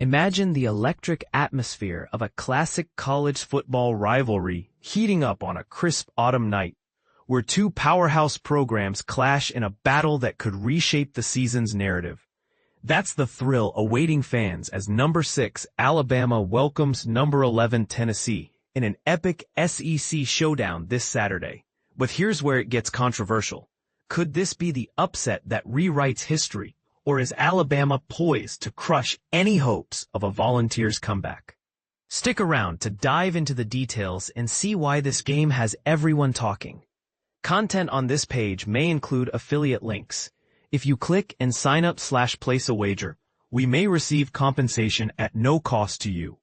Imagine the electric atmosphere of a classic college football rivalry heating up on a crisp autumn night, where two powerhouse programs clash in a battle that could reshape the season's narrative. That's the thrill awaiting fans as number 6 Alabama welcomes number 11 Tennessee in an epic SEC showdown this Saturday. But here's where it gets controversial. Could this be the upset that rewrites history? Or is Alabama poised to crush any hopes of a Volunteers comeback? Stick around to dive into the details and see why this game has everyone talking. Content on this page may include affiliate links. If you click and sign up/place a wager, we may receive compensation at no cost to you.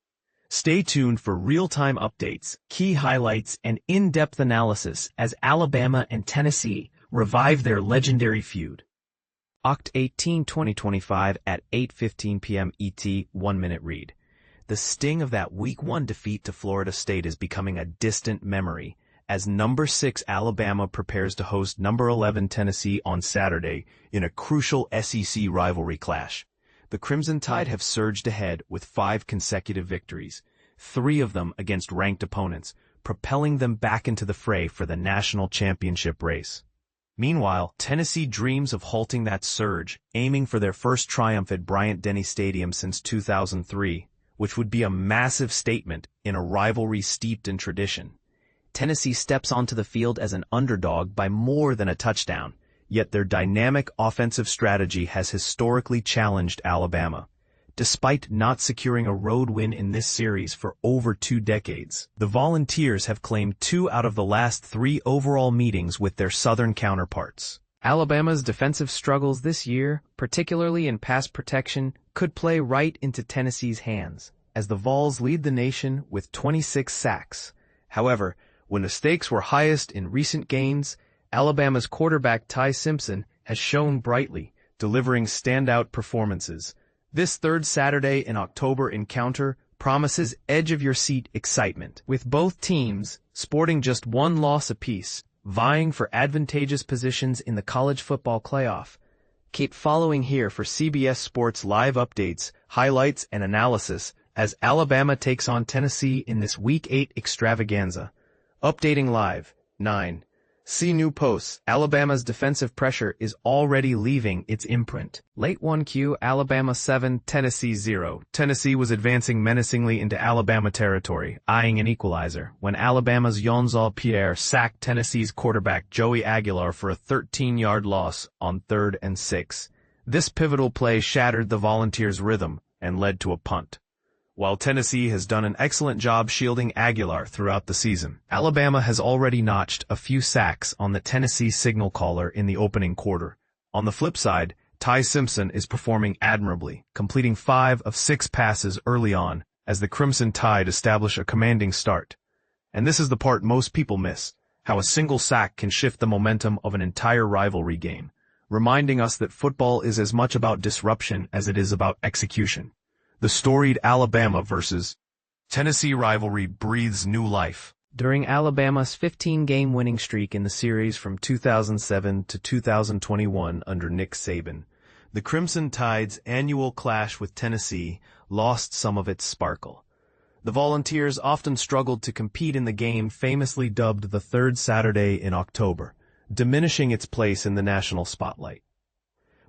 Stay tuned for real-time updates, key highlights, and in-depth analysis as Alabama and Tennessee revive their legendary feud. Oct 18, 2025 at 8:15 p.m. ET, 1-minute read. The sting of that Week 1 defeat to Florida State is becoming a distant memory as number 6 Alabama prepares to host number 11 Tennessee on Saturday in a crucial SEC rivalry clash. The Crimson Tide have surged ahead with 5 consecutive victories, 3 of them against ranked opponents, propelling them back into the fray for the national championship race. Meanwhile, Tennessee dreams of halting that surge, aiming for their first triumph at Bryant-Denny Stadium since 2003, which would be a massive statement in a rivalry steeped in tradition. Tennessee steps onto the field as an underdog by more than a touchdown, yet their dynamic offensive strategy has historically challenged Alabama. Despite not securing a road win in this series for over 2 decades, the Volunteers have claimed 2 out of the last 3 overall meetings with their Southern counterparts. Alabama's defensive struggles this year, particularly in pass protection, could play right into Tennessee's hands, as the Vols lead the nation with 26 sacks. However, when the stakes were highest in recent games, Alabama's quarterback Ty Simpson has shone brightly, delivering standout performances. This third Saturday in October encounter promises edge-of-your-seat excitement, with both teams sporting just 1 loss apiece, vying for advantageous positions in the college football playoff. Keep following here for CBS Sports live updates, highlights, and analysis as Alabama takes on Tennessee in this Week 8 extravaganza. Updating live, 9. See new posts. Alabama's defensive pressure is already leaving its imprint. Late 1Q, Alabama 7, Tennessee 0. Tennessee was advancing menacingly into Alabama territory, eyeing an equalizer, when Alabama's Yonzal Pierre sacked Tennessee's quarterback Joey Aguilar for a 13-yard loss on 3rd and 6. This pivotal play shattered the Volunteers' rhythm and led to a punt. While Tennessee has done an excellent job shielding Aguilar throughout the season, Alabama has already notched a few sacks on the Tennessee signal caller in the opening quarter. On the flip side, Ty Simpson is performing admirably, completing 5 of 6 passes early on as the Crimson Tide establish a commanding start. And this is the part most people miss, how a single sack can shift the momentum of an entire rivalry game, reminding us that football is as much about disruption as it is about execution. The storied Alabama versus Tennessee rivalry breathes new life. During Alabama's 15-game winning streak in the series from 2007 to 2021 under Nick Saban, the Crimson Tide's annual clash with Tennessee lost some of its sparkle. The Volunteers often struggled to compete in the game famously dubbed the third Saturday in October, diminishing its place in the national spotlight.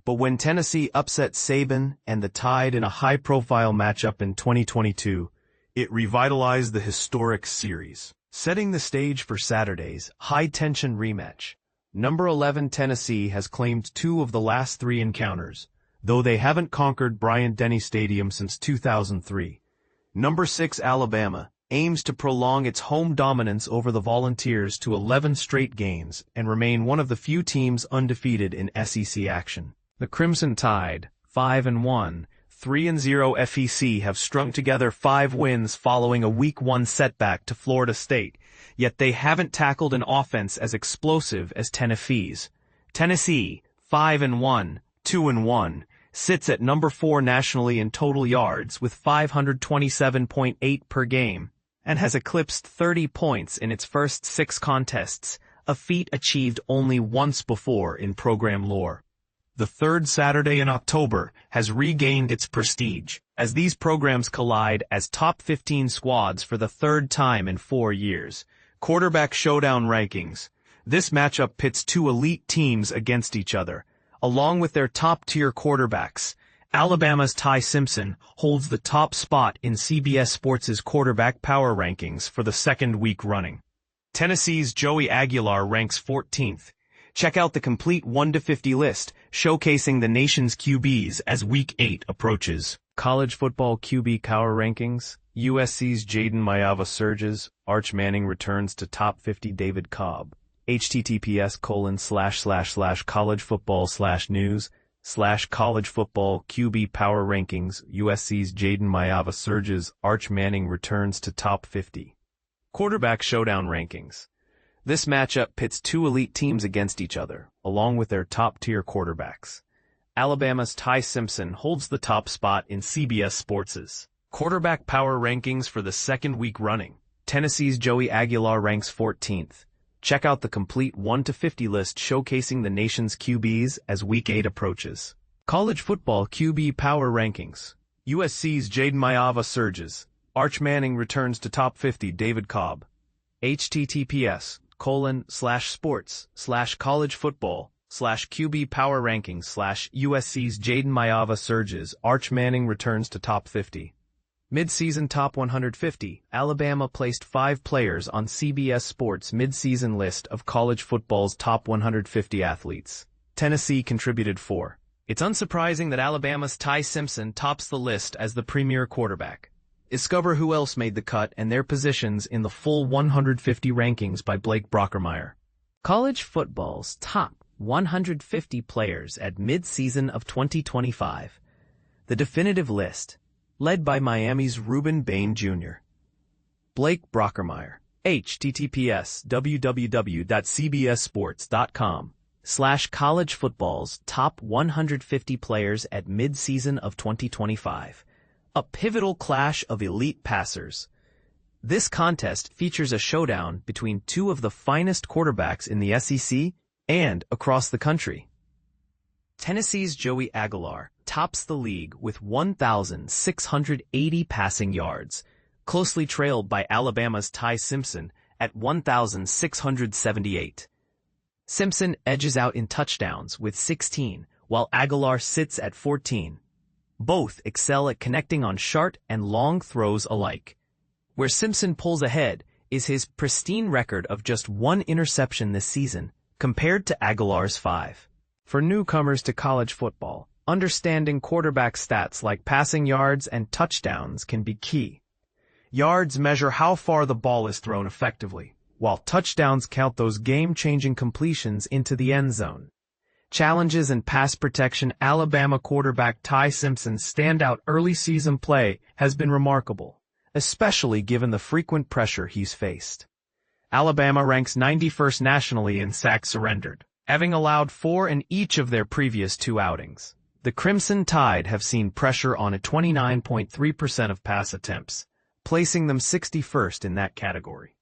But when Tennessee upset Saban and the Tide in a high-profile matchup in 2022, it revitalized the historic series, setting the stage for Saturday's high-tension rematch. Number 11 Tennessee has claimed 2 of the last 3 encounters, though they haven't conquered Bryant-Denny Stadium since 2003. Number 6 Alabama aims to prolong its home dominance over the Volunteers to 11 straight games and remain one of the few teams undefeated in SEC action. The Crimson Tide, 5-1, 3-0 FEC have strung together 5 wins following a Week 1 setback to Florida State, yet they haven't tackled an offense as explosive as Tennessee's. Tennessee, 5-1, 2-1, sits at number 4 nationally in total yards with 527.8 per game, and has eclipsed 30 points in its first 6 contests, a feat achieved only once before in program lore. the third Saturday in October, has regained its prestige, as these programs collide as top 15 squads for the third time in 4 years. Quarterback Showdown rankings. This matchup pits two elite teams against each other, along with their top-tier quarterbacks. Alabama's Ty Simpson holds the top spot in CBS Sports' quarterback power rankings for the second week running. Tennessee's Joey Aguilar ranks 14th. Check out the complete 1-50 list, showcasing the nation's QBs as Week 8 approaches. College football QB power rankings. USC's Jaden Mayava surges. Arch Manning returns to top 50. David Cobb. https://collegefootball/news/college football QB power rankings. USC's Jaden Mayava surges. Arch Manning returns to top 50. Quarterback Showdown rankings. This matchup pits two elite teams against each other, along with their top-tier quarterbacks. Alabama's Ty Simpson holds the top spot in CBS Sports' quarterback power rankings for the second week running. Tennessee's Joey Aguilar ranks 14th. Check out the complete 1-50 list showcasing the nation's QBs as Week 8 approaches. College football QB power rankings. USC's Jaden Mayava surges. Arch Manning returns to top 50. David Cobb. https://sports/collegefootball/QB power rankings/USC's Jaden Mayava surges. Arch Manning returns to top 50. Mid-season top 150. Alabama placed 5 players on CBS Sports' mid-season list of college football's top 150 athletes. Tennessee contributed 4. It's unsurprising that Alabama's Ty Simpson tops the list as the premier quarterback. Discover who else made the cut and their positions in the full 150 rankings by Blake Brockermeyer. College football's top 150 players at mid-season of 2025. The definitive list, led by Miami's Reuben Bain Jr. Blake Brockermeyer. https://www.cbssports.com/college football's top 150 players at mid-season of 2025. A pivotal clash of elite passers. This contest features a showdown between two of the finest quarterbacks in the SEC and across the country. Tennessee's Joey Aguilar tops the league with 1,680 passing yards, closely trailed by Alabama's Ty Simpson at 1,678. Simpson edges out in touchdowns with 16, while Aguilar sits at 14. Both excel at connecting on short and long throws alike. Where Simpson pulls ahead is his pristine record of just 1 interception this season, compared to Aguilar's 5. For newcomers to college football, understanding quarterback stats like passing yards and touchdowns can be key. Yards measure how far the ball is thrown effectively, while touchdowns count those game-changing completions into the end zone. Challenges and pass protection. Alabama quarterback Ty Simpson's standout early season play has been remarkable, especially given the frequent pressure he's faced. Alabama ranks 91st nationally in sacks surrendered, having allowed 4 in each of their previous 2 outings. The Crimson Tide have seen pressure on a 29.3% of pass attempts, placing them 61st in that category.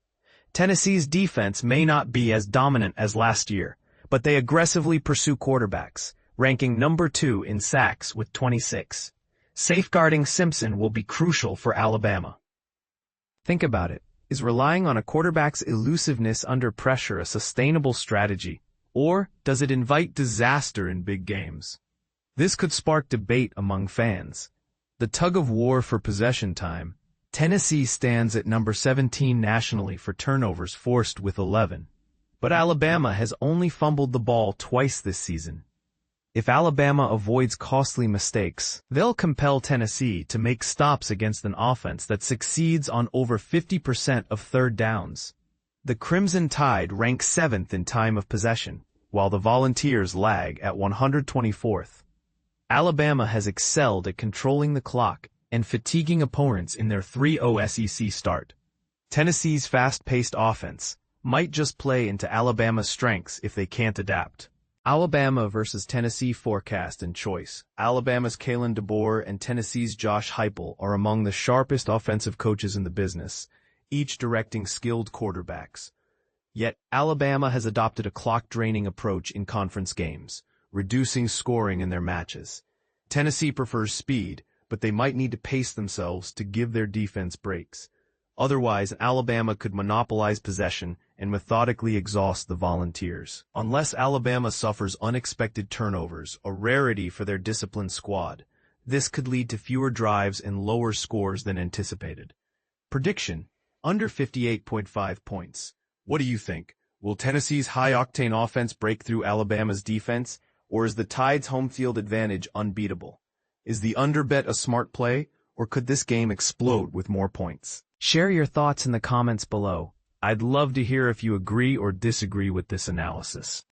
Tennessee's defense may not be as dominant as last year, but they aggressively pursue quarterbacks, ranking number 2 in sacks with 26. Safeguarding Simpson will be crucial for Alabama. Think about it. Is relying on a quarterback's elusiveness under pressure a sustainable strategy, or does it invite disaster in big games? This could spark debate among fans. The tug-of-war for possession time. Tennessee stands at number 17 nationally for turnovers forced with 11. But Alabama has only fumbled the ball twice this season. If Alabama avoids costly mistakes, they'll compel Tennessee to make stops against an offense that succeeds on over 50% of third downs. The Crimson Tide rank 7th in time of possession, while the Volunteers lag at 124th. Alabama has excelled at controlling the clock and fatiguing opponents in their 3-0 SEC start. Tennessee's fast-paced offense might just play into Alabama's strengths if they can't adapt. Alabama versus Tennessee forecast and choice. Alabama's Kalen DeBoer and Tennessee's Josh Heupel are among the sharpest offensive coaches in the business, each directing skilled quarterbacks. Yet, Alabama has adopted a clock-draining approach in conference games, reducing scoring in their matches. Tennessee prefers speed, but they might need to pace themselves to give their defense breaks. Otherwise, Alabama could monopolize possession and methodically exhaust the Volunteers. Unless Alabama suffers unexpected turnovers, a rarity for their disciplined squad, this could lead to fewer drives and lower scores than anticipated. Prediction: under 58.5 points. What do you think? Will Tennessee's high-octane offense break through Alabama's defense, or is the Tide's home field advantage unbeatable? Is the under bet a smart play, or could this game explode with more points? Share your thoughts in the comments below. I'd love to hear if you agree or disagree with this analysis.